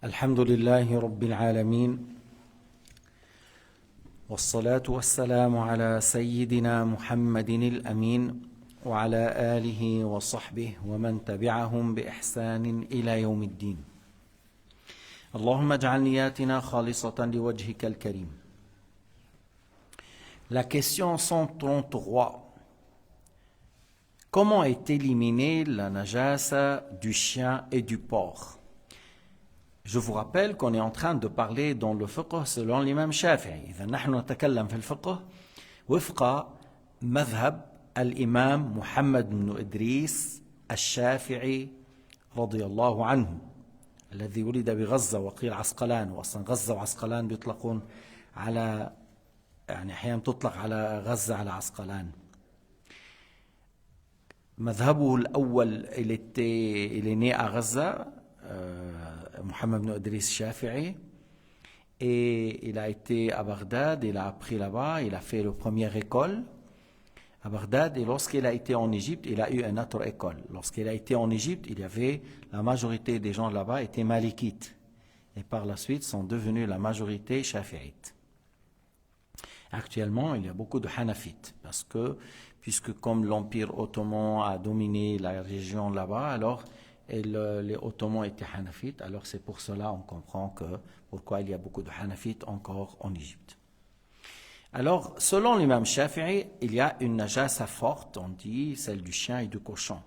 الحمد لله رب العالمين والصلاة والسلام على سيدنا محمد الأمين وعلى آله وصحبه ومن تبعهم بإحسان إلى يوم الدين. اللهم اجعل نياتنا خالصة لوجهك الكريم. La question 133. Comment est éliminée la najasa du chien et du porc? Je vous rappelle qu'on est en train de parler dans le fiqh selon l'imam Shafi'i. إذا نحن نتكلم في الفقه وفق مذهب الإمام محمد بن إدريس الشافعي رضي الله عنه الذي ولد بغزة وقيل عسقلان، وأصلا غزة وعسقلان بيطلقون على يعني أحيانا تطلق على غزة على عسقلان. مذهبه الأول il est né à Gaza, Mohammed ibn Idriss Shafi'i, et il a été à Bagdad, il a appris là-bas, il a fait la première école à Bagdad, et lorsqu'il a été en Égypte, il a eu une autre école. Lorsqu'il a été en Égypte, il y avait la majorité des gens là-bas étaient malikites, et par la suite sont devenus la majorité shafi'ites. Actuellement, il y a beaucoup de hanafites, puisque comme l'Empire ottoman a dominé la région là-bas, alors les Ottomans étaient hanafites, alors c'est pour cela on comprend pourquoi il y a beaucoup de hanafites encore en Égypte. Alors, selon l'imam Shafi'i, il y a une najasa forte, on dit celle du chien et du cochon.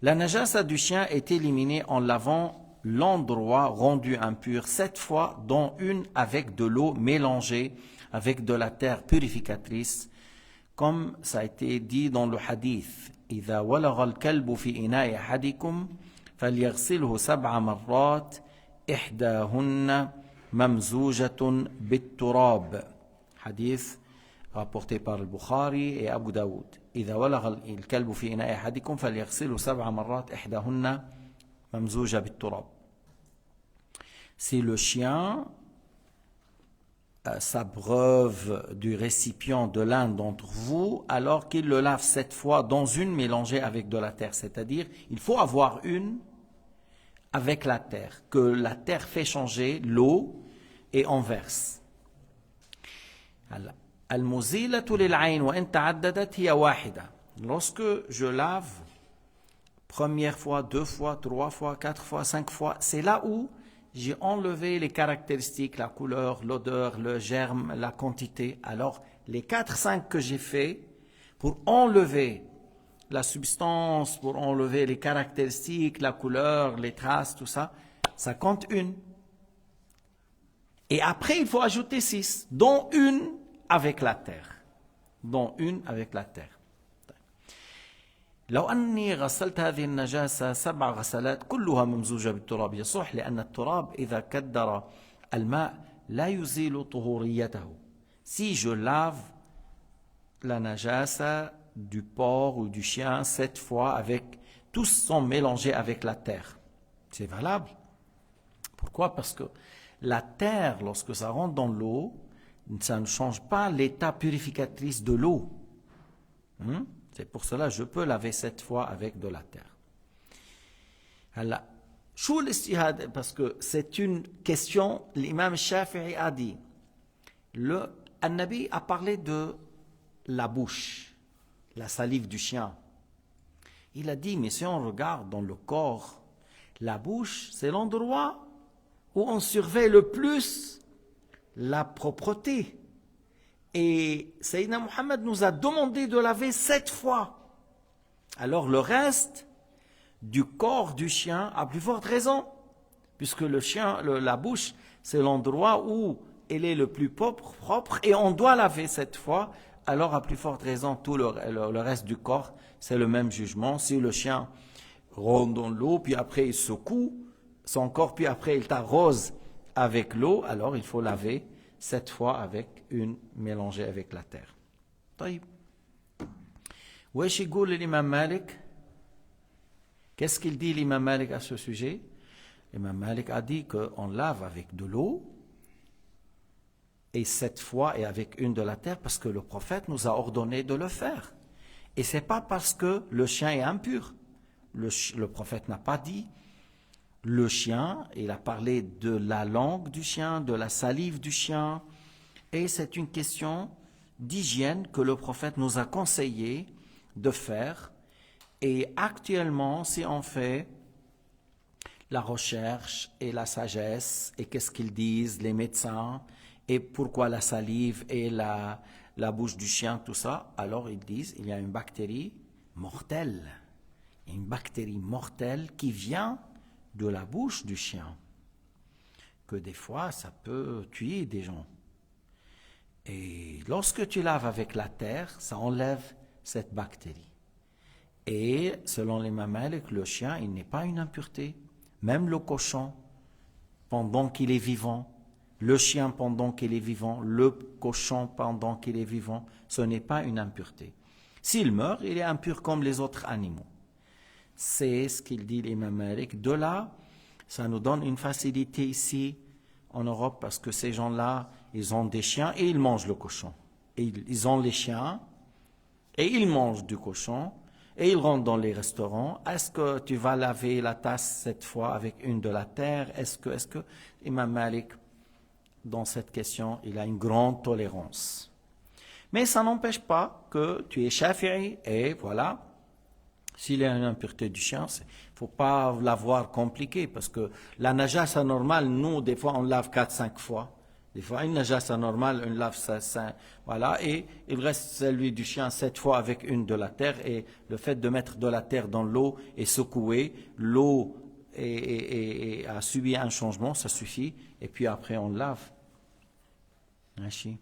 La najasa du chien est éliminée en lavant l'endroit rendu impur 7 fois, dont une avec de l'eau mélangée avec de la terre purificatrice, comme ça a été dit dans le hadith. إذا ولغ الكلب في إناء أحدكم فليغسله 7 مرات إحداهن ممزوجة بالتراب. Hadith rapporté par le Bukhari et Abu Daoud. إذا ولغ الكلب في إناء أحدكم فليغسله 7 مرات إحداهن ممزوجة بالتراب. Si le chien s'abreuve du récipient de l'un d'entre vous, alors qu'il le lave 7 fois dans une mélangée avec de la terre. C'est-à-dire, il faut avoir une avec la terre, que la terre fait changer l'eau et on verse. Al-muzilatu lil-ayn wa in ta'addadat hiya wahida. Lorsque je lave, première fois, 2 fois, 3 fois, 4 fois, 5 fois, c'est là où j'ai enlevé les caractéristiques, la couleur, l'odeur, le germe, la quantité. Alors, les 4-5 que j'ai fait, pour enlever la substance, pour enlever les caractéristiques, la couleur, les traces, tout ça, ça compte une. Et après, il faut ajouter 6, dont une avec la terre. Dont une avec la terre. لو أني غسلت هذه النجاسة 7 غسلات كلها ممزوجة بالتراب يصح، لأن التراب إذا كدر الماء لا يزيل طهوريته. Si je lave la najasa du porc ou du chien 7 fois, tous sont mélangés avec la terre, c'est valable. Pourquoi? Parce que la terre, lorsque ça rentre dans l'eau, ça ne change pas l'état purificatrice de l'eau. C'est pour cela que je peux laver 7 fois avec de la terre. Alors, parce que c'est une question, l'imam Shafi'i a dit, le Nabi a parlé de la bouche, la salive du chien. Il a dit, mais si on regarde dans le corps, la bouche, c'est l'endroit où on surveille le plus la propreté. Et Sayyidina Muhammad nous a demandé de laver 7 fois. Alors le reste du corps du chien a plus forte raison, puisque le chien, la bouche, c'est l'endroit où elle est le plus propre et on doit laver 7 fois. Alors à plus forte raison, tout le reste du corps, c'est le même jugement. Si le chien rentre dans l'eau, puis après il secoue son corps, puis après il t'arrose avec l'eau, alors il faut laver 7 fois avec une mélangée avec la terre. طيب. وإيش يقول الإمام مالك? Qu'est-ce qu'il dit l'imam Malik à ce sujet? L'imam Malik a dit qu'on lave avec de l'eau et 7 fois et avec une de la terre parce que le prophète nous a ordonné de le faire. Et ce n'est pas parce que le chien est impur. Le prophète n'a pas dit le chien, il a parlé de la langue du chien, de la salive du chien, et c'est une question d'hygiène que le prophète nous a conseillé de faire. Et actuellement, si on fait la recherche et la sagesse, et qu'est-ce qu'ils disent, les médecins, et pourquoi la salive et la bouche du chien, tout ça, alors ils disent il y a une bactérie mortelle. Une bactérie mortelle qui vient de la bouche du chien. Que des fois, ça peut tuer des gens. Et lorsque tu laves avec la terre, ça enlève cette bactérie. Et selon les Malik, le chien, il n'est pas une impureté. Même le cochon, pendant qu'il est vivant, le chien pendant qu'il est vivant, le cochon pendant qu'il est vivant, ce n'est pas une impureté. S'il meurt, il est impur comme les autres animaux. C'est ce qu'il dit l'imam Malik. De là, ça nous donne une facilité ici en Europe parce que ces gens-là, ils ont des chiens et ils mangent le cochon. Et ils ont les chiens et ils mangent du cochon et ils rentrent dans les restaurants. Est-ce que tu vas laver la tasse cette fois avec une de la terre? Est-ce que Imam Malik, dans cette question, il a une grande tolérance. Mais ça n'empêche pas que tu es Shafi'i et voilà. S'il y a une impureté du chien, il ne faut pas l'avoir compliqué parce que la najasa normale, nous, des fois, on lave 4-5 fois. Des fois, une najasa normale, on lave 5, voilà, et il reste celui du chien 7 fois avec une de la terre. Et le fait de mettre de la terre dans l'eau et secouer, l'eau a subi un changement, ça suffit. Et puis après, on lave. Merci.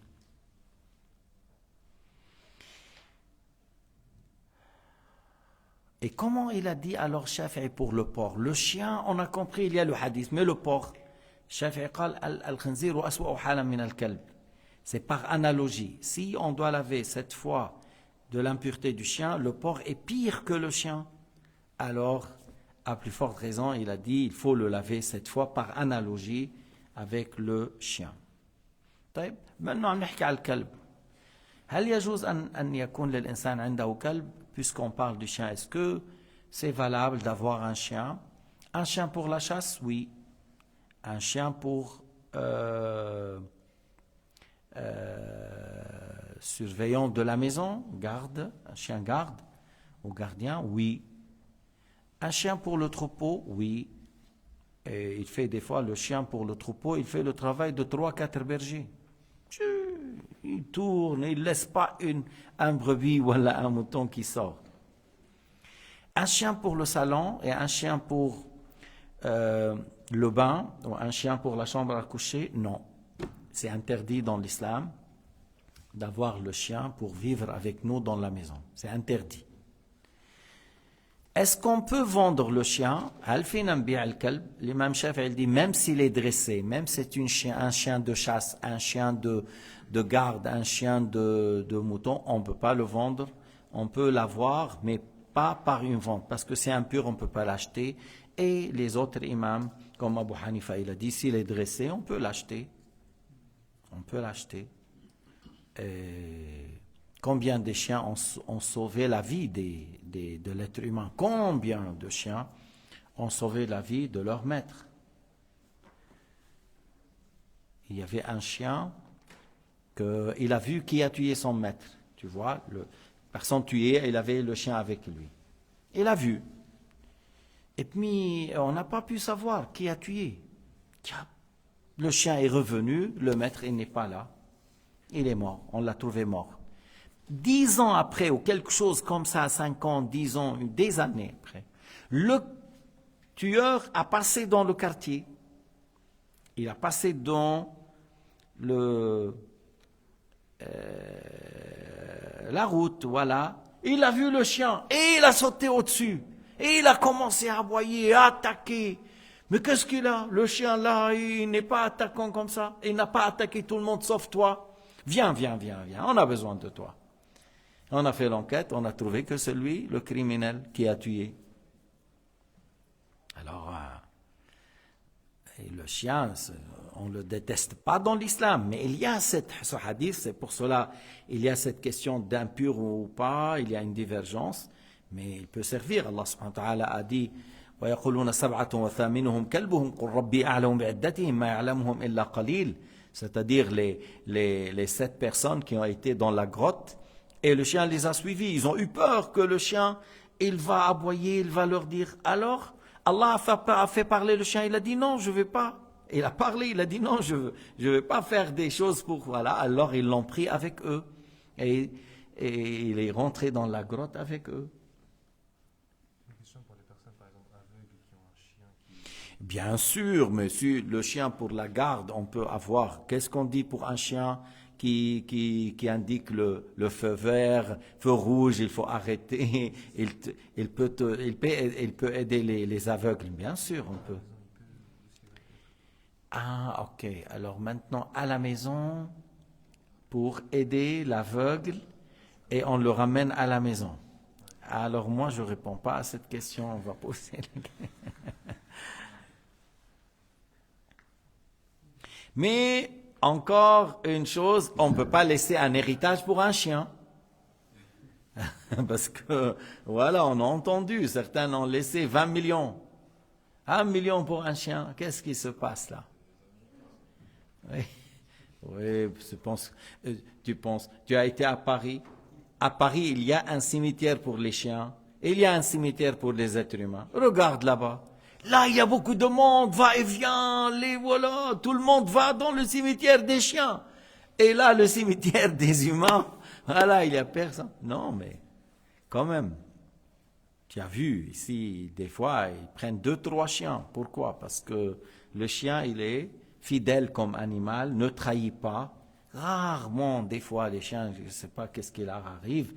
Et comment il a dit alors Shafi'i pour le porc? Le chien, on a compris, il y a le hadith, mais le porc, Shafi'i قال الخنزير أسوأ حالا من الكلب. C'est par analogie. Si on doit laver cette fois de l'impureté du chien, le porc est pire que le chien. Alors, à plus forte raison, il a dit, il faut le laver cette fois par analogie avec le chien. طيب, maintenant on نحكي على الكلب. هل يجوز أن يكون للإنسان عنده كلب? Puisqu'on parle du chien, est-ce que c'est valable d'avoir un chien? Un chien pour la chasse, oui. Un chien pour surveillant de la maison, garde, un chien garde ou gardien, oui. Un chien pour le troupeau, oui. Et il fait des fois, le chien pour le troupeau, il fait le travail de 3-4 bergers. Il tourne, il ne laisse pas un brebis ou un mouton qui sort. Un chien pour le salon et un chien pour le bain, ou un chien pour la chambre à coucher, non. C'est interdit dans l'islam d'avoir le chien pour vivre avec nous dans la maison. C'est interdit. Est-ce qu'on peut vendre le chien? L'imam Shafi'i dit même s'il est dressé, même si c'est un chien de chasse, un chien de garde, un chien de mouton, on ne peut pas le vendre. On peut l'avoir, mais pas par une vente, parce que c'est impur, on ne peut pas l'acheter. Et les autres imams, comme Abu Hanifa, il a dit, s'il est dressé, on peut l'acheter. On peut l'acheter. Combien de chiens ont sauvé la vie de l'être humain? Combien de chiens ont sauvé la vie de leur maître? Il y avait un chien qu'il a vu qui a tué son maître. Tu vois, personne tuée, il avait le chien avec lui. Il a vu. Et puis, on n'a pas pu savoir qui a tué. Le chien est revenu, le maître, il n'est pas là. Il est mort, on l'a trouvé mort. 10 ans après, ou quelque chose comme ça, 5 ans, 10 ans, des années après, le tueur a passé dans le quartier. Il a passé dans la route, voilà. Il a vu le chien et il a sauté au-dessus. Et il a commencé à aboyer, à attaquer. Mais qu'est-ce qu'il a? Le chien là, il n'est pas attaquant comme ça. Il n'a pas attaqué tout le monde sauf toi. Viens, on a besoin de toi. On a fait l'enquête, on a trouvé que c'est lui, le criminel, qui a tué. Alors, et le chien, on ne le déteste pas dans l'islam, mais il y a ce hadith, c'est pour cela il y a cette question d'impur ou pas, il y a une divergence, mais il peut servir. Allah subhanahu wa ta'ala a dit ويقولون سبعة وثامنهم كلبهم قل ربي أعلم بعدتهم ما يعلمهم إلا قليل. C'est-à-dire les 7 personnes qui ont été dans la grotte et le chien les a suivis. Ils ont eu peur que le chien, il va aboyer, il va leur dire. Alors, Allah a fait parler le chien, il a dit non, je ne vais pas. Il a parlé, il a dit non, je ne vais pas faire des choses pour... Voilà, alors ils l'ont pris avec eux. Et il est rentré dans la grotte avec eux. Une question pour les personnes, par exemple, aveugles qui ont un chien qui... Bien sûr, mais si le chien pour la garde, on peut avoir... Qu'est-ce qu'on dit pour un chien qui indique le feu vert, feu rouge, il faut arrêter, il peut aider les aveugles, bien sûr, on peut. Ah, ok. Alors maintenant, à la maison, pour aider l'aveugle, et on le ramène à la maison. Alors moi, je ne réponds pas à cette question, on va poser la question. Mais, encore une chose, on ne peut pas laisser un héritage pour un chien. Parce que, voilà, on a entendu, certains ont laissé 20 millions. 1 million pour un chien, qu'est-ce qui se passe là? Oui, oui, tu as été à Paris. À Paris, il y a un cimetière pour les chiens, et il y a un cimetière pour les êtres humains. Regarde là-bas. Là, il y a beaucoup de monde, va et vient, voilà, tout le monde va dans le cimetière des chiens. Et là, le cimetière des humains, voilà, il n'y a personne. Non, mais quand même, tu as vu ici, des fois, ils prennent 2, 3 chiens. Pourquoi? Parce que le chien, il est fidèle comme animal, ne trahit pas. Rarement, des fois, les chiens, je ne sais pas qu'est-ce qui leur arrive,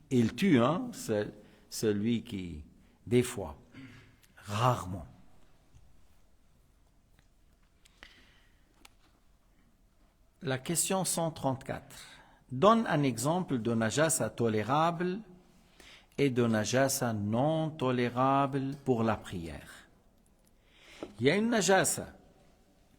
ils tuent, hein, celui qui, des fois, rarement. La question 134. Donne un exemple de najasa tolérable et de najasa non tolérable pour la prière. Il y a une najasa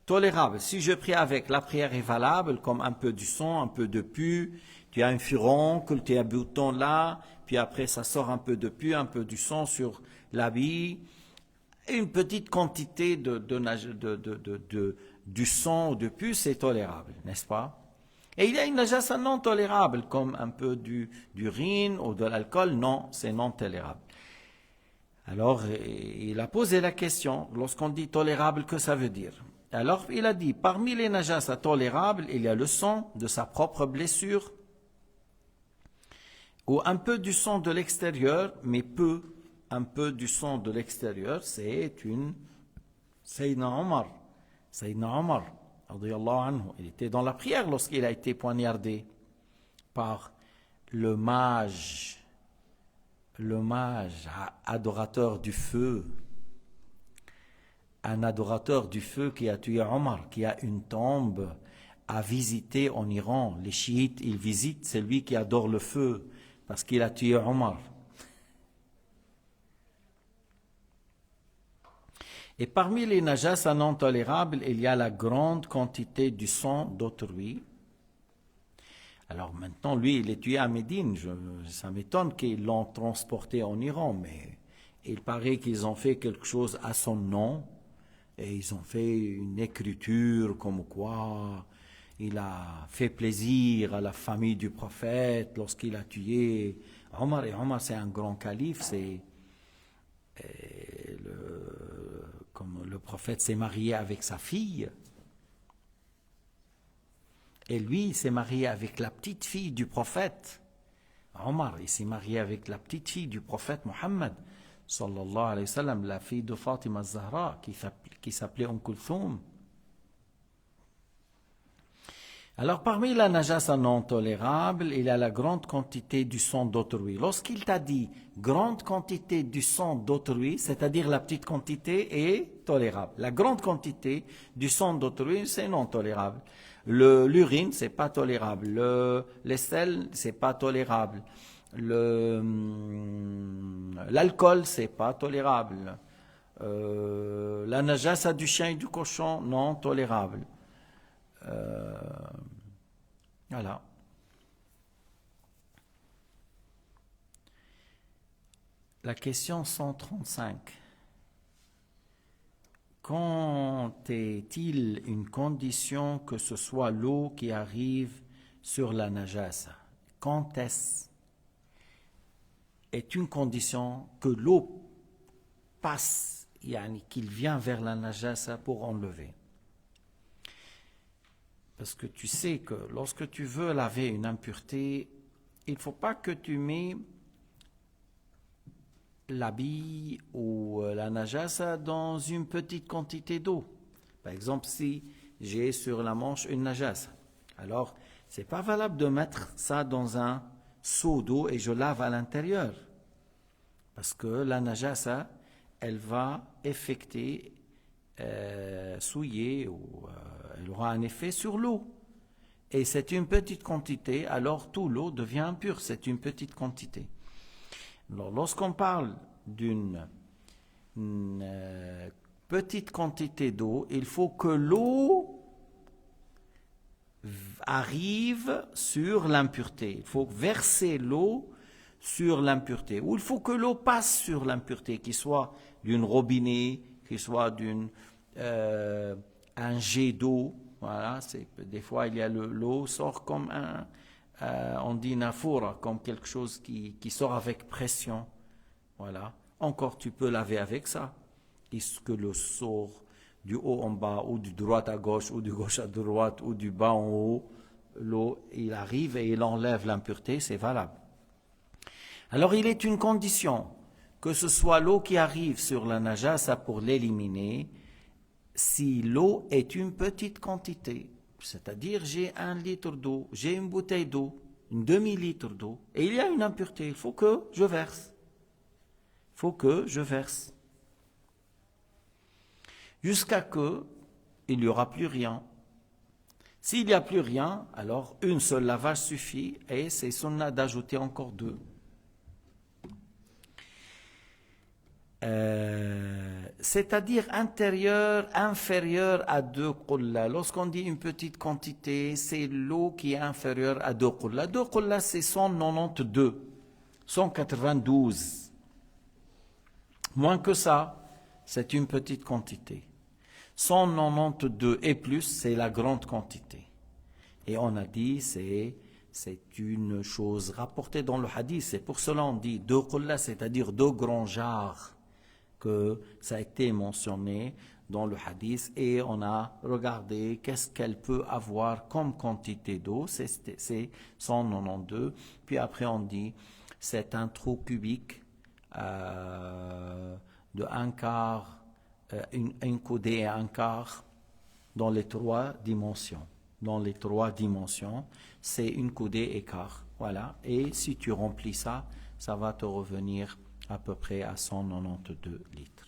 tolérable. Si je prie avec, la prière est valable, comme un peu du sang, un peu de pu. Tu as un furoncle, tu as un bouton là, puis après ça sort un peu de pu, un peu du sang sur l'habit. Une petite quantité du sang ou de pu, c'est tolérable, n'est-ce pas? Et il y a une najasa non tolérable, comme un peu d'urine ou de l'alcool. Non, c'est non tolérable. Alors, il a posé la question, lorsqu'on dit tolérable, que ça veut dire? Alors, il a dit, parmi les najasa tolérables, il y a le sang de sa propre blessure, ou un peu du sang de l'extérieur, mais peu. Un peu du sang de l'extérieur, c'est une... Sayyidina Omar, radiyallahu anhu, il était dans la prière lorsqu'il a été poignardé par le mage adorateur du feu, un adorateur du feu qui a tué Omar, qui a une tombe à visiter en Iran. Les chiites, ils visitent celui qui adore le feu, parce qu'il a tué Omar. Et parmi les najasa non tolérables, il y a la grande quantité du sang d'autrui. Alors maintenant, lui, il est tué à Médine. Ça m'étonne qu'ils l'ont transporté en Iran, mais il paraît qu'ils ont fait quelque chose à son nom. Et ils ont fait une écriture comme quoi il a fait plaisir à la famille du prophète lorsqu'il a tué Omar. Et Omar, c'est un grand calife, comme le prophète s'est marié avec sa fille, et lui, il s'est marié avec la petite fille du prophète. Omar, il s'est marié avec la petite fille du prophète Mohammed, sallallahu alayhi wa sallam, la fille de Fatima Zahra, qui s'appelait Kulthum. Alors, parmi la najasa non tolérable, il y a la grande quantité du sang d'autrui. Lorsqu'il t'a dit grande quantité du sang d'autrui, c'est-à-dire la petite quantité est tolérable. La grande quantité du sang d'autrui, c'est non tolérable. L'urine, c'est pas tolérable. Les sels, c'est pas tolérable. L'alcool, c'est pas tolérable. La najasa du chien et du cochon, non tolérable. Voilà. La question 135. quand est-il une condition que ce soit l'eau qui arrive sur la najasa? Quand est une condition que l'eau passe, qu'il vient vers la najasa pour enlever? Parce que tu sais que lorsque tu veux laver une impureté, il ne faut pas que tu mets l'habit ou la najasa dans une petite quantité d'eau. Par exemple, si j'ai sur la manche une najasa, alors c'est pas valable de mettre ça dans un seau d'eau et je lave à l'intérieur. Parce que la najasa, elle va affecter, souiller, ou elle aura un effet sur l'eau. Et c'est une petite quantité, alors tout l'eau devient impure, c'est une petite quantité. Alors, lorsqu'on parle d'une petite quantité d'eau, il faut que l'eau arrive sur l'impureté. Il faut verser l'eau sur l'impureté. Ou il faut que l'eau passe sur l'impureté, qu'il soit d'une robinet, qu'il soit un jet d'eau. Voilà, des fois il y a l'eau sort comme on dit nafoura, comme quelque chose qui sort avec pression. Voilà. Encore tu peux laver avec ça. Est-ce que l'eau sort du haut en bas, ou du droite à gauche, ou du gauche à droite, ou du bas en haut, l'eau, il arrive et il enlève l'impureté, c'est valable. Alors il est une condition que ce soit l'eau qui arrive sur la najasa pour l'éliminer, si l'eau est une petite quantité, c'est-à-dire j'ai 1 litre d'eau, j'ai une bouteille d'eau, une demi-litre d'eau, et il y a une impureté, il faut que je verse. Il faut que je verse. Jusqu'à que il n'y aura plus rien. S'il n'y a plus rien, alors une seule lavage suffit, et c'est sunna d'ajouter encore 2. C'est-à-dire inférieur à 2 qulla. Lorsqu'on dit une petite quantité, c'est l'eau qui est inférieure à 2 qulla. 2 qulla, c'est 192, 192. Moins que ça, c'est une petite quantité. 192 et plus, c'est la grande quantité. Et on a dit, c'est une chose rapportée dans le hadith. C'est pour cela on dit 2 qulla, c'est-à-dire 2 grands jarres, que ça a été mentionné dans le hadith, et on a regardé qu'est-ce qu'elle peut avoir comme quantité d'eau, c'est 192, puis après on dit c'est un trou cubique de 1/4, une coudée et 1/4 dans les 3 dimensions. Dans les 3 dimensions, c'est une coudée et quart. Voilà, et si tu remplis ça, ça va te revenir à peu près à 192 litres.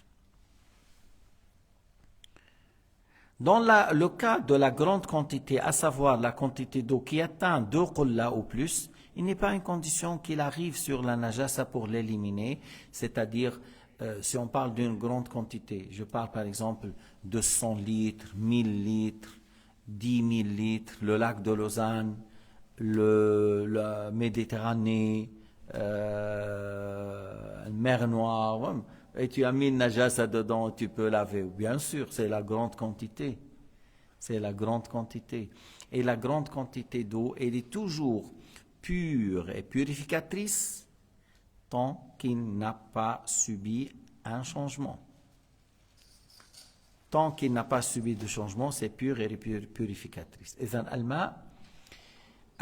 Dans le cas de la grande quantité, à savoir la quantité d'eau qui atteint 2 qulla ou plus, il n'est pas une condition qu'il arrive sur la najasa pour l'éliminer, c'est-à-dire si on parle d'une grande quantité, je parle par exemple de 100 litres, 1000 litres, 10 000 litres, le lac de Lausanne, la Méditerranée, mer Noire, et tu as mis une najasa dedans, tu peux laver. Bien sûr, c'est la grande quantité. C'est la grande quantité. Et la grande quantité d'eau, elle est toujours pure et purificatrice tant qu'il n'a pas subi un changement. Tant qu'il n'a pas subi de changement, c'est pure et purificatrice. إذن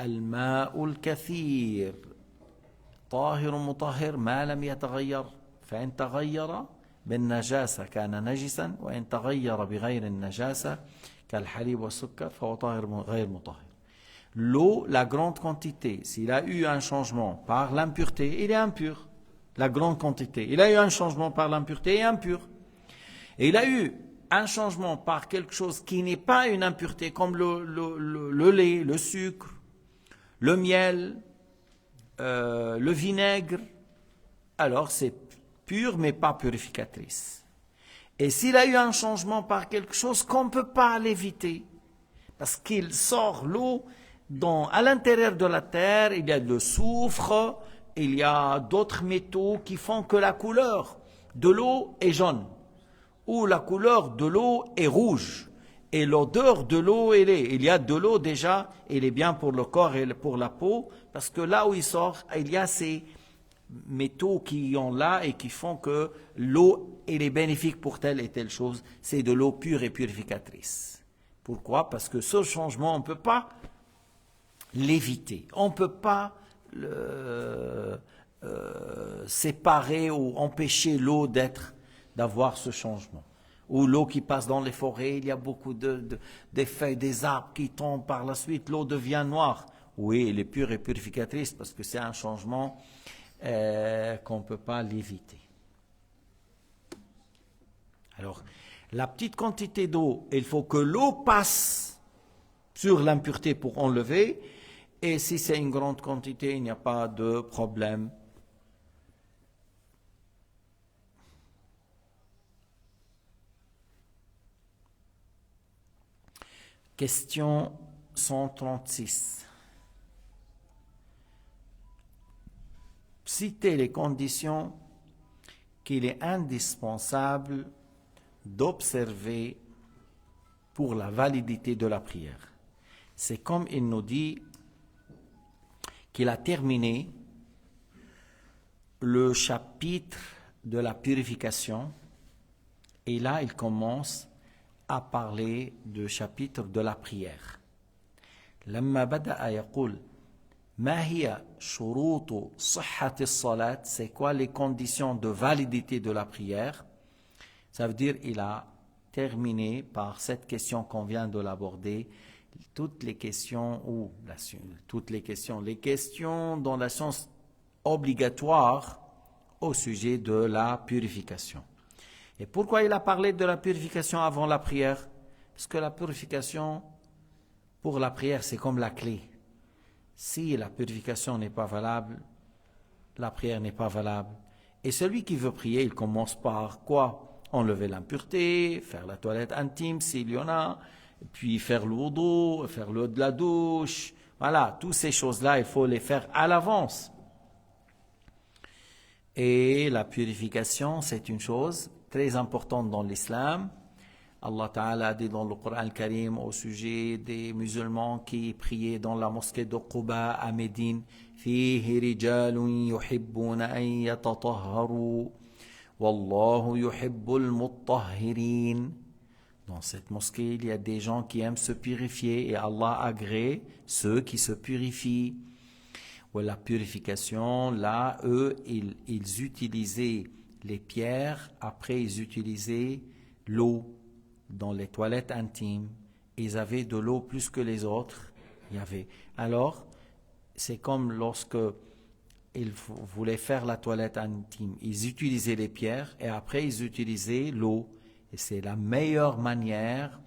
الماء الكثير طاهر مطهر ما لم يتغير فإن تغير بالنجاسة كان نجسا وإن تغير بغير النجاسة كالحليب والسكر فهو طاهر غير مطهر. L'eau, la grande quantité, s'il a eu un changement par l'impureté, il est impur. La grande quantité. Il a eu un changement par l'impureté, il est impur. Et il a eu un changement par quelque chose qui n'est pas une impureté, comme le lait, le sucre, le miel, le vinaigre, alors c'est pur mais pas purificatrice. Et s'il a eu un changement par quelque chose qu'on ne peut pas l'éviter, parce qu'il sort l'eau à l'intérieur de la terre, il y a le soufre, il y a d'autres métaux qui font que la couleur de l'eau est jaune. où la couleur de l'eau est rouge et l'odeur de l'eau, il y a de l'eau déjà, elle est bien pour le corps et pour la peau, parce que là où il sort, il y a ces métaux qui ont là et qui font que l'eau, elle est bénéfique pour telle et telle chose. C'est de l'eau pure et purificatrice. Pourquoi? Parce que ce changement, on ne peut pas l'éviter. On ne peut pas séparer ou empêcher l'eau d'avoir ce changement. Ou l'eau qui passe dans les forêts, il y a beaucoup des feuilles, des arbres qui tombent par la suite, l'eau devient noire. Oui, elle est pure et purificatrice parce que c'est un changement qu'on ne peut pas l'éviter. Alors, la petite quantité d'eau, il faut que l'eau passe sur l'impureté pour enlever, et si c'est une grande quantité, il n'y a pas de problème. Question 136. Citez les conditions qu'il est indispensable d'observer pour la validité de la prière. C'est comme il nous dit qu'il a terminé le chapitre de la purification et là il commence à parler du chapitre de la prière. لما بدأ يقول ما هي شروط صحة الصلاة, c'est quoi les conditions de validité de la prière? Ça veut dire il a terminé par cette question qu'on vient de l'aborder, toutes les questions les questions dans la science obligatoire au sujet de la purification. Et pourquoi il a parlé de la purification avant la prière? Parce que la purification pour la prière, c'est comme la clé. Si la purification n'est pas valable, la prière n'est pas valable. Et celui qui veut prier, il commence par quoi? Enlever l'impureté, faire la toilette intime s'il y en a, puis faire le wudu, faire l'eau de la douche. Voilà, toutes ces choses-là, il faut les faire à l'avance. Et la purification, c'est une chose très importante dans l'islam. Allah Ta'ala a dit dans le Coran Karim au sujet des musulmans qui priaient dans la mosquée de Quba à Médine, فيه رجال يحبون أن يتطهروا والله يحب المطهرين. Dans cette mosquée, il y a des gens qui aiment se purifier et Allah agrée ceux qui se purifient. Ou la purification, là, eux, ils utilisaient les pierres, après ils utilisaient l'eau dans les toilettes intimes. Ils avaient de l'eau plus que les autres. Alors, c'est comme lorsque ils voulaient faire la toilette intime. Ils utilisaient les pierres et après ils utilisaient l'eau. Et c'est la meilleure manière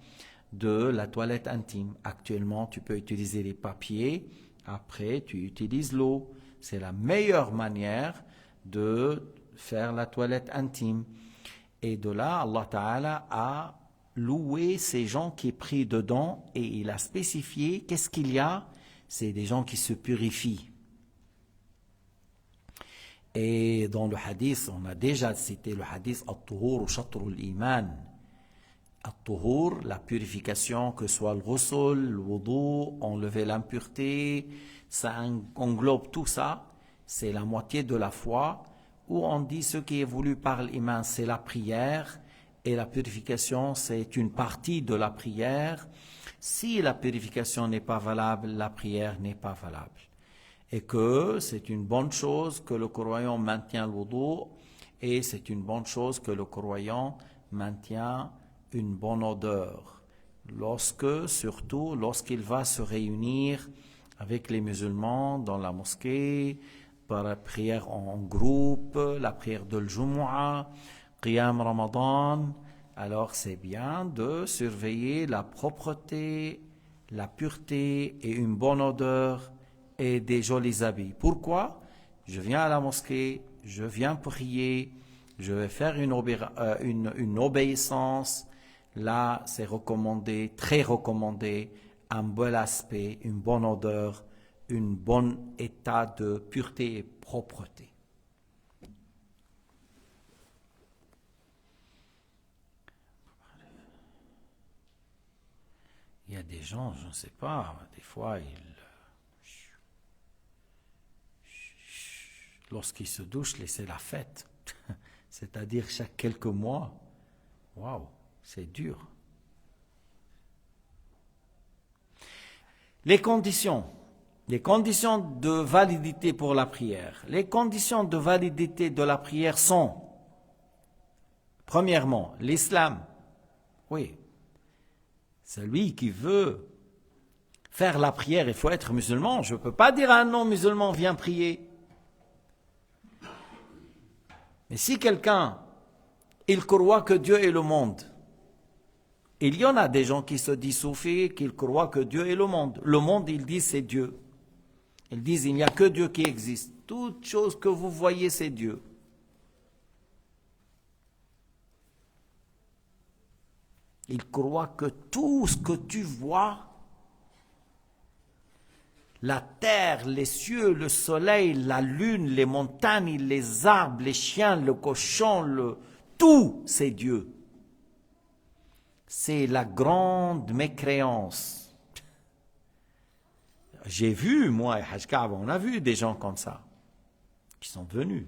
de la toilette intime. Actuellement, tu peux utiliser les papiers. Après, tu utilises l'eau. C'est la meilleure manière de faire la toilette intime. Et de là, Allah Ta'ala a loué ces gens qui prient dedans et il a spécifié qu'est-ce qu'il y a. C'est des gens qui se purifient. Et dans le hadith, on a déjà cité le hadith At-Tuhur Shatrul Iman. At-Tuhur, la purification, que ce soit le ghusl, le wudu, enlever l'impureté, ça englobe tout ça. C'est la moitié de la foi. Où on dit ce qui est voulu par l'Iman, c'est la prière. Et la purification, c'est une partie de la prière. Si la purification n'est pas valable, la prière n'est pas valable. Et que c'est une bonne chose que le croyant maintient le wudu, et c'est une bonne chose que le croyant maintient une bonne odeur. Surtout lorsqu'il va se réunir avec les musulmans dans la mosquée, par la prière en groupe, la prière de l'Jumu'ah, Qiyam Ramadan, alors c'est bien de surveiller la propreté, la pureté et une bonne odeur et des jolis habits. Pourquoi? Je viens à la mosquée, je viens prier, je vais faire une obéissance. Là, c'est recommandé, très recommandé, un bel aspect, une bonne odeur, un bon état de pureté et propreté. des gens, je ne sais pas, des fois, lorsqu'ils se douchent, c'est la fête. C'est-à-dire chaque quelques mois. Waouh, c'est dur. Les conditions de validité pour la prière. Les conditions de validité de la prière sont, premièrement, l'islam. Oui, celui qui veut faire la prière, il faut être musulman. Je ne peux pas dire à un non-musulman, viens prier. Mais si quelqu'un, il croit que Dieu est le monde, il y en a des gens qui se disent soufis, qu'ils croient que Dieu est le monde. Le monde, ils disent, c'est Dieu. Ils disent, il n'y a que Dieu qui existe. Toute chose que vous voyez, c'est Dieu. Ils croient que tout ce que tu vois, la terre, les cieux, le soleil, la lune, les montagnes, les arbres, les chiens, le cochon, tout, c'est Dieu. C'est la grande mécréance. J'ai vu, moi et Hajj Kaaba, on a vu des gens comme ça, qui sont venus.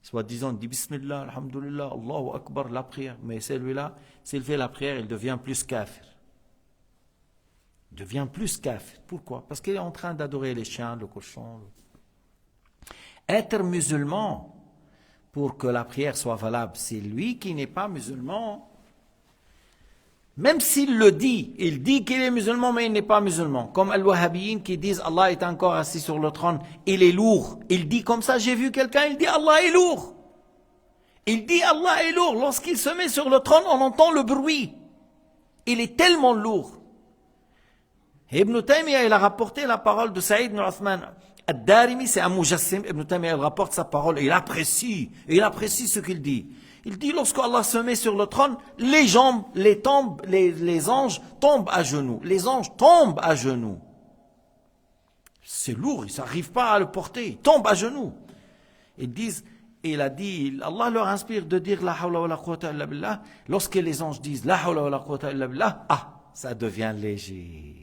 Soi-disant, dit Bismillah, Alhamdulillah, Allahu Akbar, la prière. Mais celui-là, s'il fait la prière, il devient plus kafir. Il devient plus kafir. Pourquoi? Parce qu'il est en train d'adorer les chiens, le cochon. Être musulman, pour que la prière soit valable, c'est lui qui n'est pas musulman. Même s'il le dit, il dit qu'il est musulman, mais il n'est pas musulman. Comme Al-Wahhabiyin qui disent Allah est encore assis sur le trône, il est lourd. Il dit comme ça, j'ai vu quelqu'un, il dit Allah est lourd. Il dit Allah est lourd. Lorsqu'il se met sur le trône, on entend le bruit. Il est tellement lourd. Ibn Taymiyyah, il a rapporté la parole de Saïd ibn Uthman Ad-Darimi, c'est un mujassim. Ibn Taymiyyah, il rapporte sa parole et il apprécie ce qu'il dit. Il dit, lorsque Allah se met sur le trône, les anges tombent à genoux. Les anges tombent à genoux. C'est lourd, ils n'arrivent pas à le porter. Ils tombent à genoux. Il a dit, Allah leur inspire de dire la hawla wa la quwwata illa billah. Lorsque les anges disent la hawla wa la quwwata illa billah, ça devient léger.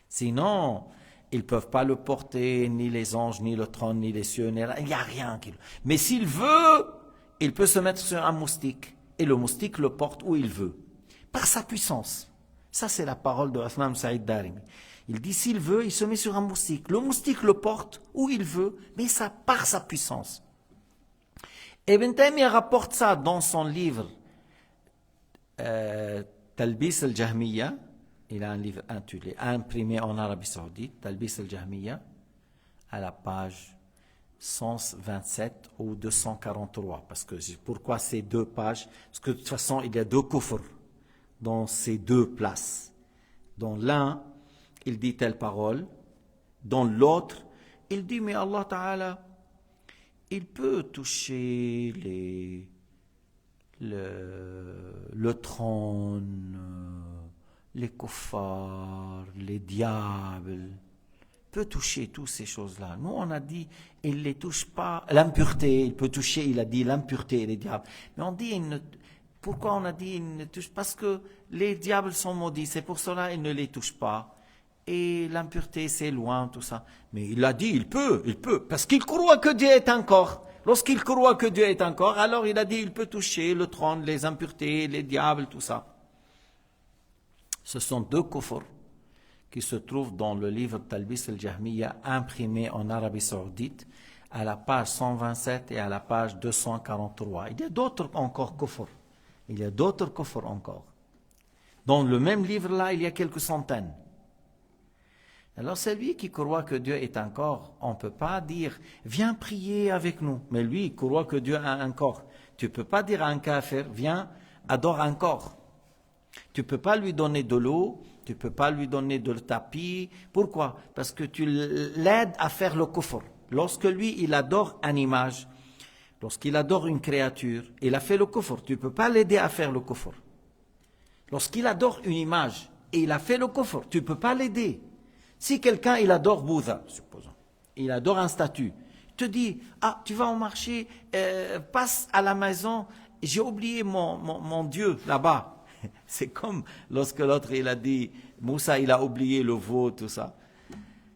Sinon, ils ne peuvent pas le porter, ni les anges, ni le trône, ni les cieux, il n'y a rien. Mais s'il veut, il peut se mettre sur un moustique. Et le moustique le porte où il veut. Par sa puissance. Ça, c'est la parole de Uthman Saïd Darimi. Il dit, s'il veut, il se met sur un moustique. Le moustique le porte où il veut, mais ça par sa puissance. Ibn Taymiyyah rapporte ça dans son livre Talbis al-Jahmiyya. Il a un livre intitulé, imprimé en Arabie Saoudite, Talbis al-Jahmiyya, à la page 127 ou 243. Pourquoi ces deux pages? Parce que de toute façon, il y a deux kufr dans ces deux places. Dans l'un, il dit telle parole. Dans l'autre, il dit, mais Allah Ta'ala, il peut toucher le trône, les kuffars, les diables, peut toucher toutes ces choses-là. Nous, on a dit, il ne les touche pas. L'impureté, il peut toucher, il a dit l'impureté et les diables. Mais on dit, pourquoi on a dit, il ne touche? Parce que les diables sont maudits, c'est pour cela qu'il ne les touche pas. Et l'impureté, c'est loin, tout ça. Mais il a dit, il peut, parce qu'il croit que Dieu est un corps. Lorsqu'il croit que Dieu est un corps, alors il a dit, il peut toucher le trône, les impuretés, les diables, tout ça. Ce sont deux kufrs qui se trouvent dans le livre Talbis al-Jahmiyya, imprimé en Arabie Saoudite, à la page 127 et à la page 243. Il y a d'autres encore kufr. Il y a d'autres kufr encore. Dans le même livre-là, il y a quelques centaines. Alors celui qui croit que Dieu est un corps, on ne peut pas dire « Viens prier avec nous ». Mais lui, il croit que Dieu a un corps. Tu ne peux pas dire à un kafir « Viens, adore un corps ». Tu ne peux pas lui donner de l'eau, tu ne peux pas lui donner de le tapis. Pourquoi? Parce que tu l'aides à faire le kufr. Lorsque lui, il adore une image, lorsqu'il adore une créature, il a fait le kufr. Tu ne peux pas l'aider à faire le kufr. Lorsqu'il adore une image et il a fait le kufr, tu ne peux pas l'aider. Si quelqu'un, il adore Bouddha, supposons, il adore un statut, te dit, tu vas au marché, passe à la maison, j'ai oublié mon Dieu là-bas. C'est comme lorsque l'autre, il a dit, Moussa, il a oublié le veau, tout ça.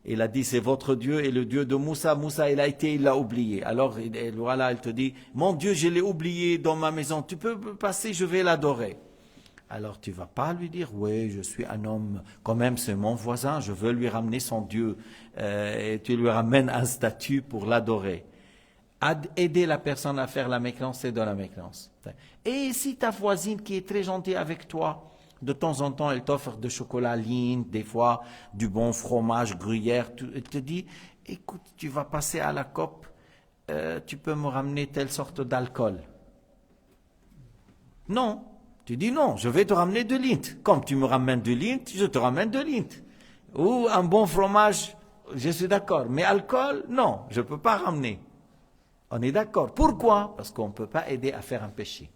Il a dit, c'est votre Dieu et le Dieu de Moussa. Moussa, il l'a oublié. Alors, voilà, il te dit, mon Dieu, je l'ai oublié dans ma maison. Tu peux passer, je vais l'adorer. Alors, tu vas pas lui dire, oui, je suis un homme, quand même, c'est mon voisin, je veux lui ramener son Dieu. Et tu lui ramènes un statut pour l'adorer. Aider la personne à faire la mécréance, c'est de la mécréance. Et si ta voisine qui est très gentille avec toi, de temps en temps, elle t'offre de chocolat Lindt, des fois du bon fromage gruyère, elle te dit, écoute, tu vas passer à la COP, tu peux me ramener telle sorte d'alcool. Non, tu dis non, je vais te ramener de Lindt. Comme tu me ramènes de Lindt, je te ramène de Lindt. Ou un bon fromage, je suis d'accord. Mais alcool, non, je ne peux pas ramener. On est d'accord. Pourquoi? Parce qu'on ne peut pas aider à faire un péché.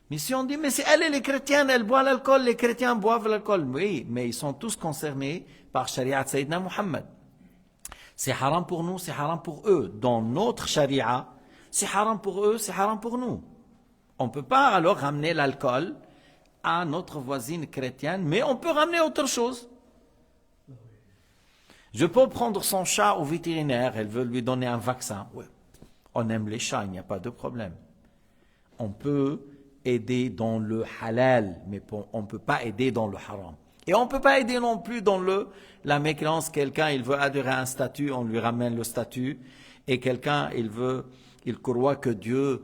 Mais si on dit, mais si elle est les chrétiennes, elle boit l'alcool, les chrétiens boivent l'alcool. Oui, mais ils sont tous concernés par Sharia de Sayyidina Muhammad. C'est haram pour nous, c'est haram pour eux. Dans notre Sharia, c'est haram pour eux, c'est haram pour nous. On ne peut pas alors ramener l'alcool à notre voisine chrétienne, mais on peut ramener autre chose. Je peux prendre son chat au vétérinaire, elle veut lui donner un vaccin. Oui. On aime les chats, il n'y a pas de problème. On peut aider dans le halal, mais on ne peut pas aider dans le haram. Et on ne peut pas aider non plus dans la mécréance. Quelqu'un, il veut adorer un statut, on lui ramène le statut. Et quelqu'un, il croit que Dieu,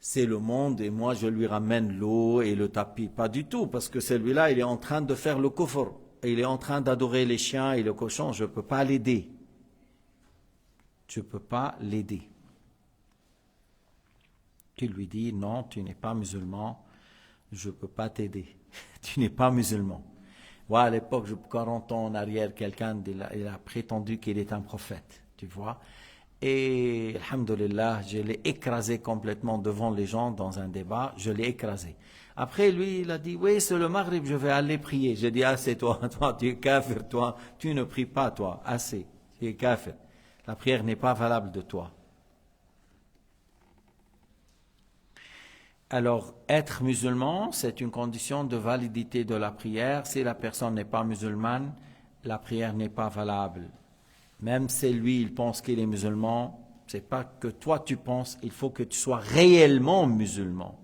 c'est le monde et moi je lui ramène l'eau et le tapis. Pas du tout, parce que celui-là, il est en train de faire le kufr. Et il est en train d'adorer les chiens et le cochon. Je ne peux pas l'aider. Je ne peux pas l'aider. Tu lui dis, non, tu n'es pas musulman, je ne peux pas t'aider. Tu n'es pas musulman. Moi, à l'époque, 40 ans en arrière, quelqu'un il a prétendu qu'il est un prophète, tu vois. Et, alhamdoulilah, je l'ai écrasé complètement devant les gens dans un débat, je l'ai écrasé. Après, lui, il a dit, oui, c'est le Maghrib, je vais aller prier. J'ai dit, c'est toi, tu es kafir, toi, tu ne pries pas, toi, assez, tu es kafir. La prière n'est pas valable de toi. Alors, être musulman, c'est une condition de validité de la prière. Si la personne n'est pas musulmane, la prière n'est pas valable. Même si lui, il pense qu'il est musulman, c'est pas que toi tu penses, il faut que tu sois réellement musulman.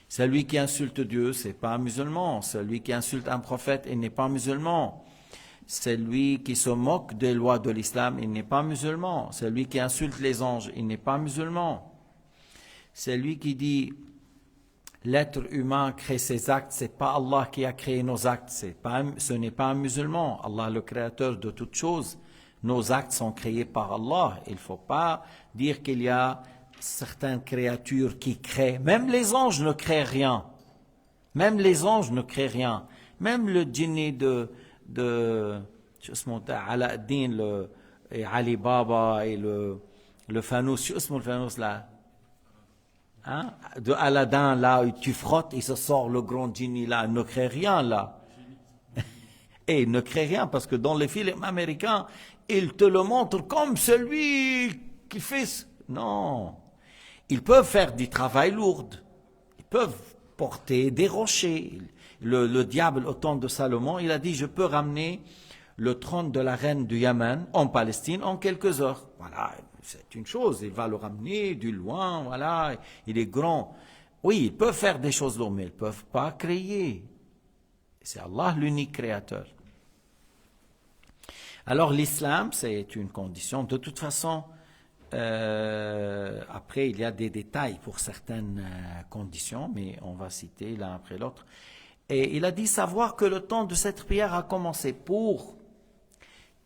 Celui qui insulte Dieu, c'est pas un musulman. Celui qui insulte un prophète, il n'est pas musulman. Celui qui se moque des lois de l'islam, il n'est pas musulman. Celui qui insulte les anges, il n'est pas musulman. Celui qui dit l'être humain crée ses actes, c'est pas Allah qui a créé nos actes, ce n'est pas un musulman. Allah, le créateur de toutes choses, nos actes sont créés par Allah. Il ne faut pas dire qu'il y a certaines créatures qui créent. Même les anges ne créent rien. Même les anges ne créent rien. Même le djinni de Aladdin, et Ali Baba et le fanous, le fanous là. Hein? De Aladdin, là, où tu frottes, il se sort le grand djinni, là, il ne crée rien, là. Et il ne crée rien, parce que dans les films américains, ils te le montrent comme celui qui fait... Non. Ils peuvent faire du travail lourd. Ils peuvent porter des rochers. Le diable, au temps de Salomon, il a dit, je peux ramener le trône de la reine du Yémen en Palestine en quelques heures. Voilà. C'est une chose, il va le ramener du loin, voilà, il est grand. Oui, ils peuvent faire des choses lourdes, mais ils ne peuvent pas créer. C'est Allah l'unique créateur. Alors l'islam, c'est une condition. De toute façon, après, il y a des détails pour certaines conditions, mais on va citer l'un après l'autre. Et il a dit savoir que le temps de cette prière a commencé. Pour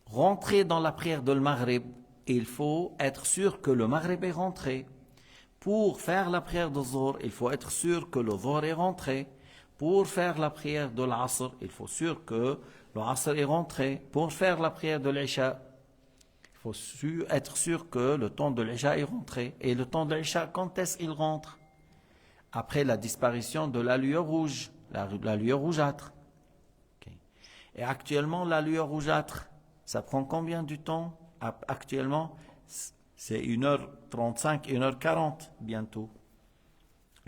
rentrer dans la prière de Maghrib, il faut être sûr que le Maghrib est rentré. Pour faire la prière de Zuhr, il faut être sûr que le Zuhr est rentré. Pour faire la prière de l'Asr, il faut sûr que le Asr est rentré. Pour faire la prière de l'Isha, il faut être sûr que le temps de l'Isha est rentré. Et le temps de l'Isha, quand est-ce qu'il rentre? Après la disparition de la lueur rouge, la lueur rougeâtre. Okay. Et actuellement, la lueur rougeâtre, ça prend combien de temps? Actuellement, c'est 1h35, 1h40 bientôt.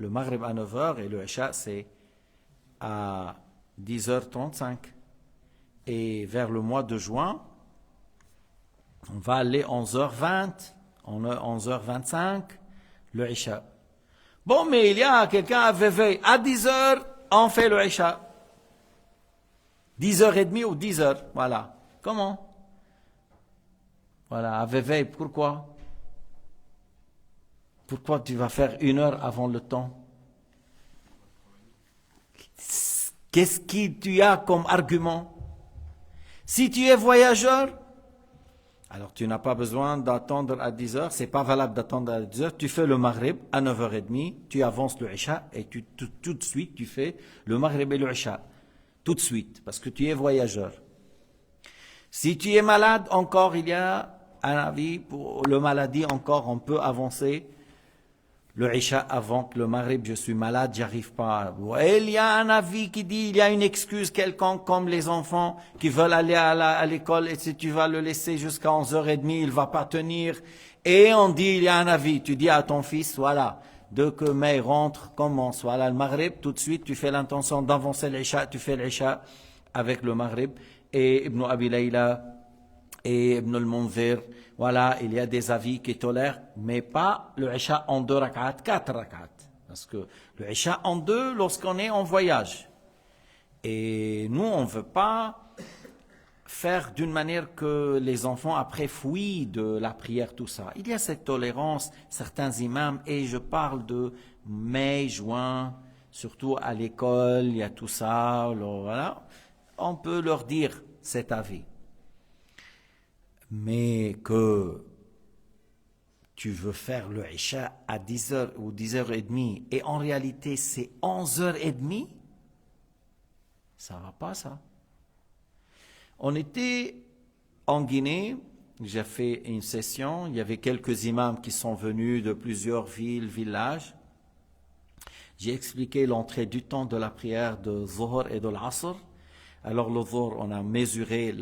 Le Maghrib à 9h et le Isha c'est à 10h35. Et vers le mois de juin, on va aller 11h20, 11h25, le Isha. Bon, mais il y a quelqu'un à Vevey, à 10h, on fait le Isha. 10h30 ou 10h, voilà. Comment? Voilà, à Vevey, pourquoi? Pourquoi tu vas faire 1 heure avant le temps? Qu'est-ce que tu as comme argument? Si tu es voyageur, alors tu n'as pas besoin d'attendre à 10h, c'est pas valable d'attendre à 10h, tu fais le Maghrib à 9h30, tu avances le Isha et tout de suite tu fais le Maghrib et le Isha. Tout de suite, parce que tu es voyageur. Si tu es malade, encore il y a un avis pour le maladie, encore on peut avancer le Isha avant que le Maghrib, je suis malade, j'arrive pas. Il y a un avis qui dit, il y a une excuse quelconque, comme les enfants qui veulent aller à l'école, et si tu vas le laisser jusqu'à 11h30, il va pas tenir. Et on dit, il y a un avis, tu dis à ton fils, voilà, dès que May rentre, commence, voilà, le Maghrib, tout de suite, tu fais l'intention d'avancer l'Isha, tu fais l'Isha avec le Maghrib. Et Ibn Abi Layla et Ibn al-Munzir, voilà, il y a des avis qui tolèrent, mais pas le Isha en 2 rak'at, 4 rak'at. Parce que le Isha en 2 lorsqu'on est en voyage. Et nous, on ne veut pas faire d'une manière que les enfants après fuient de la prière, tout ça. Il y a cette tolérance, certains imams, et je parle de mai, juin, surtout à l'école, il y a tout ça, voilà. On peut leur dire cet avis. Mais que tu veux faire le Isha à 10h ou 10h30 et en réalité c'est 11h30, ça va pas ça. On était en Guinée, j'ai fait une session, il y avait quelques imams qui sont venus de plusieurs villes, villages. J'ai expliqué l'entrée du temps de la prière de Zuhr et de l'Asr. Alors le Zuhr, on a mesuré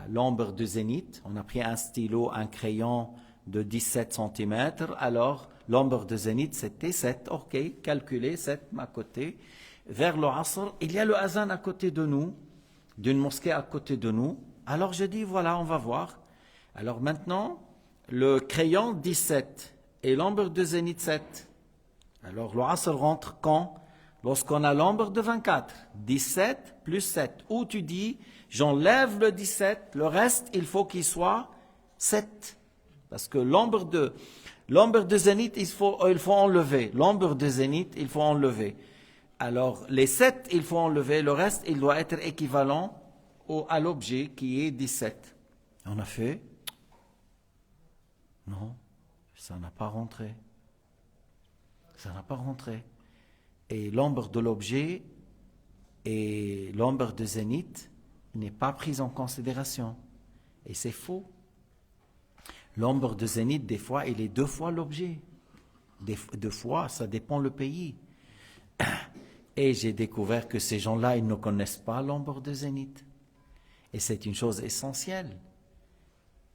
l'ombre du zénith, on a pris un stylo, un crayon de 17 cm, alors l'ombre du zénith c'était 7, ok, calculé, 7 à côté. Vers le Asr, il y a le azan à côté de nous, d'une mosquée à côté de nous, alors je dis voilà, on va voir. Alors maintenant, le crayon 17 et l'ombre du zénith 7. Alors le Asr rentre quand? Lorsqu'on a l'ombre de 24, 17 plus 7, où tu dis, j'enlève le 17, le reste, il faut qu'il soit 7. Parce que l'ombre de zénith, il faut enlever. L'ombre de zénith, il faut enlever. Alors, les 7, il faut enlever, le reste, il doit être équivalent à l'objet qui est 17. On a fait? Non, ça n'a pas rentré. Ça n'a pas rentré. Et l'ombre de l'objet et l'ombre de zénith n'est pas prise en considération. Et c'est faux. L'ombre de zénith, des fois, il est 2 fois l'objet. Deux fois, ça dépend le pays. Et j'ai découvert que ces gens-là, ils ne connaissent pas l'ombre de zénith. Et c'est une chose essentielle.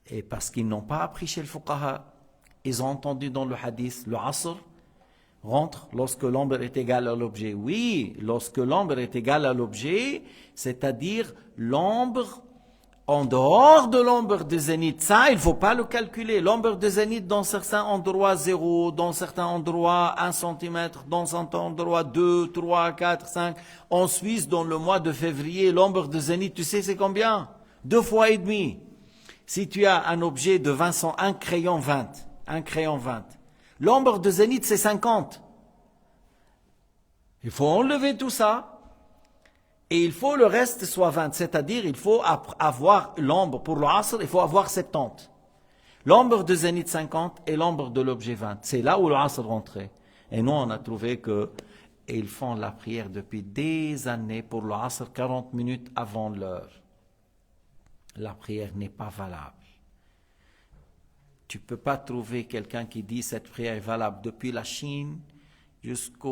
Et parce qu'ils n'ont pas appris chez le fuqaha, ils ont entendu dans le hadith, le asr rentre lorsque l'ombre est égale à l'objet. Oui, lorsque l'ombre est égale à l'objet, c'est-à-dire l'ombre en dehors de l'ombre de zénith. Ça, il ne faut pas le calculer. L'ombre de zénith dans certains endroits 0, dans certains endroits 1 cm, dans certains endroits 2, 3, 4, 5. En Suisse, dans le mois de février, l'ombre de zénith, tu sais c'est combien? 2 fois et demi. Si tu as un objet de 20 cm, un crayon 20. L'ombre de zénith, c'est 50. Il faut enlever tout ça. Et il faut le reste soit 20. C'est-à-dire, il faut avoir l'ombre pour le asr, il faut avoir 70. L'ombre de zénith 50 et l'ombre de l'objet 20. C'est là où le asr rentrait. Et nous, on a trouvé que ils font la prière depuis des années pour le asr 40 minutes avant l'heure. La prière n'est pas valable. Tu ne peux pas trouver quelqu'un qui dit cette prière est valable depuis la Chine jusqu'à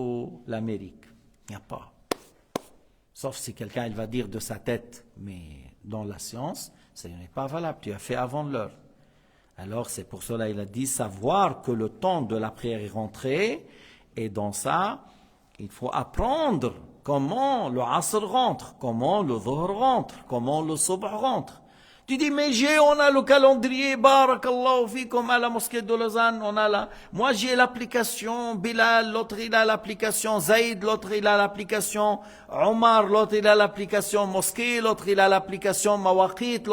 l'Amérique. Il n'y a pas. Sauf si quelqu'un il va dire de sa tête, mais dans la science, ce n'est pas valable. Tu as fait avant l'heure. Alors c'est pour cela qu'il a dit savoir que le temps de la prière est rentré Et dans ça, il faut apprendre comment le Asr rentre, comment le Dhuhr rentre, comment le Subh rentre. Tu dis, mais on a le calendrier, barakallahu fikum, à la mosquée de Lausanne, moi j'ai l'application Bilal, l'autre il a l'application Zaïd, l'autre il a l'application Omar, l'autre il a l'application mosquée, l'autre il a l'application Mawaqit,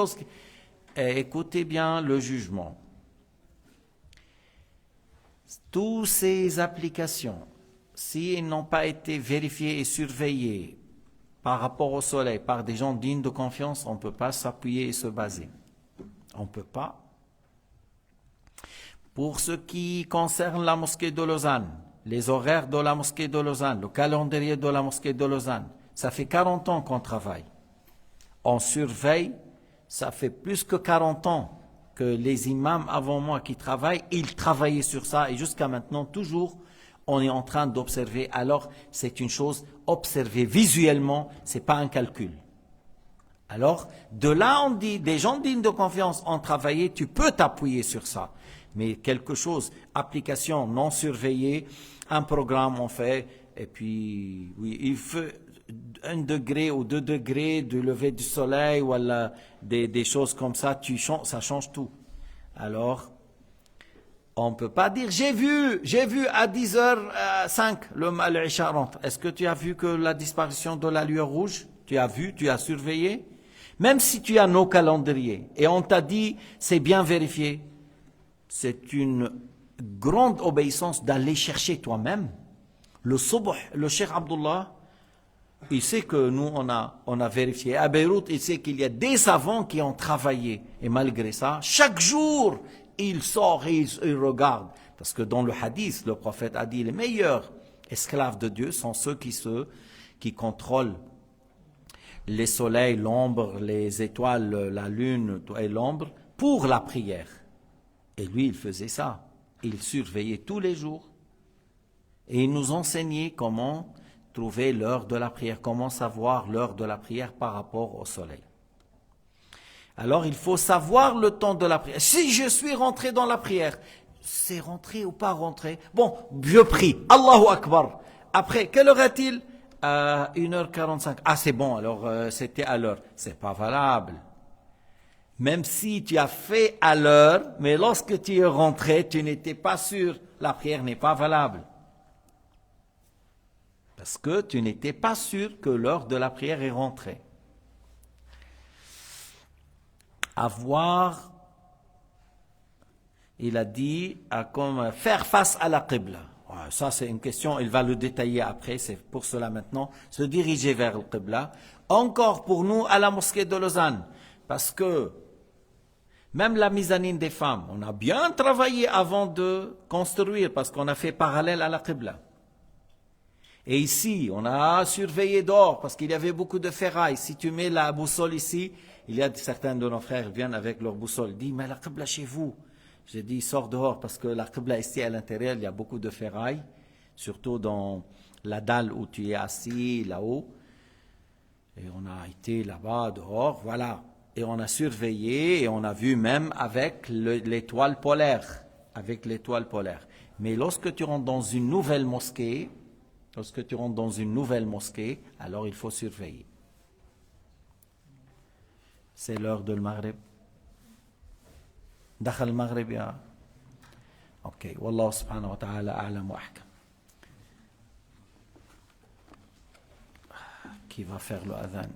écoutez bien le jugement. Toutes ces applications, s'ils n'ont pas été vérifiées et surveillées par rapport au soleil, par des gens dignes de confiance, on ne peut pas s'appuyer et se baser. On ne peut pas. Pour ce qui concerne la mosquée de Lausanne, les horaires de la mosquée de Lausanne, le calendrier de la mosquée de Lausanne, ça fait 40 ans qu'on travaille. On surveille, ça fait plus que 40 ans que les imams avant moi qui travaillent, ils travaillaient sur ça et jusqu'à maintenant, toujours, on est en train d'observer. Alors, c'est une chose observée visuellement, ce n'est pas un calcul. Alors, de là, on dit, des gens dignes de confiance ont travaillé, tu peux t'appuyer sur ça. Mais quelque chose, application non surveillée, un programme on fait, et puis, oui, il fait 1 degré ou 2 degrés du lever du soleil, ou des choses comme ça, ça change tout. Alors, on ne peut pas dire, j'ai vu à 10h05 le Isha rentre. Est-ce que tu as vu que la disparition de la lueur rouge? Tu as vu, tu as surveillé? Même si tu as nos calendriers et on t'a dit, c'est bien vérifié, c'est une grande obéissance d'aller chercher toi-même. Le Subh, le Cheikh Abdullah, il sait que nous, on a vérifié. À Beyrouth, il sait qu'il y a des savants qui ont travaillé. Et malgré ça, chaque jour, il sort et il regarde. Parce que dans le hadith, le prophète a dit, les meilleurs esclaves de Dieu sont ceux qui contrôlent les soleils, l'ombre, les étoiles, la lune et l'ombre pour la prière. Et lui, il faisait ça. Il surveillait tous les jours. Et il nous enseignait comment trouver l'heure de la prière, comment savoir l'heure de la prière par rapport au soleil. Alors, il faut savoir le temps de la prière. Si je suis rentré dans la prière, c'est rentré ou pas rentré? Bon, je prie. Allahu Akbar. Après, quelle heure est-il? 1h45. Ah, c'est bon, alors c'était à l'heure. C'est pas valable. Même si tu as fait à l'heure, mais lorsque tu es rentré, tu n'étais pas sûr. La prière n'est pas valable. Parce que tu n'étais pas sûr que l'heure de la prière est rentrée. Avoir, il a dit, comme faire face à la Qibla. Ça, c'est une question, il va le détailler après, c'est pour cela maintenant, se diriger vers le Qibla. Encore pour nous, à la mosquée de Lausanne, parce que même la misanine des femmes, on a bien travaillé avant de construire, parce qu'on a fait parallèle à la Qibla. Et ici, on a surveillé dehors, parce qu'il y avait beaucoup de ferraille. Si tu mets la boussole ici, il y a certains de nos frères qui viennent avec leur boussole, ils disent, mais la Qibla chez vous. J'ai dit, sors dehors, parce que la Qibla ici, à l'intérieur, il y a beaucoup de ferraille, surtout dans la dalle où tu es assis, là-haut. Et on a été là-bas, dehors, voilà. Et on a surveillé, et on a vu même avec l'étoile polaire. Avec l'étoile polaire. Mais lorsque tu rentres dans une nouvelle mosquée, alors il faut surveiller. C'est l'heure de Maghrib. دخل المغرب يا اوكي والله سبحانه وتعالى اعلم واحكم. Qui va faire le adhan?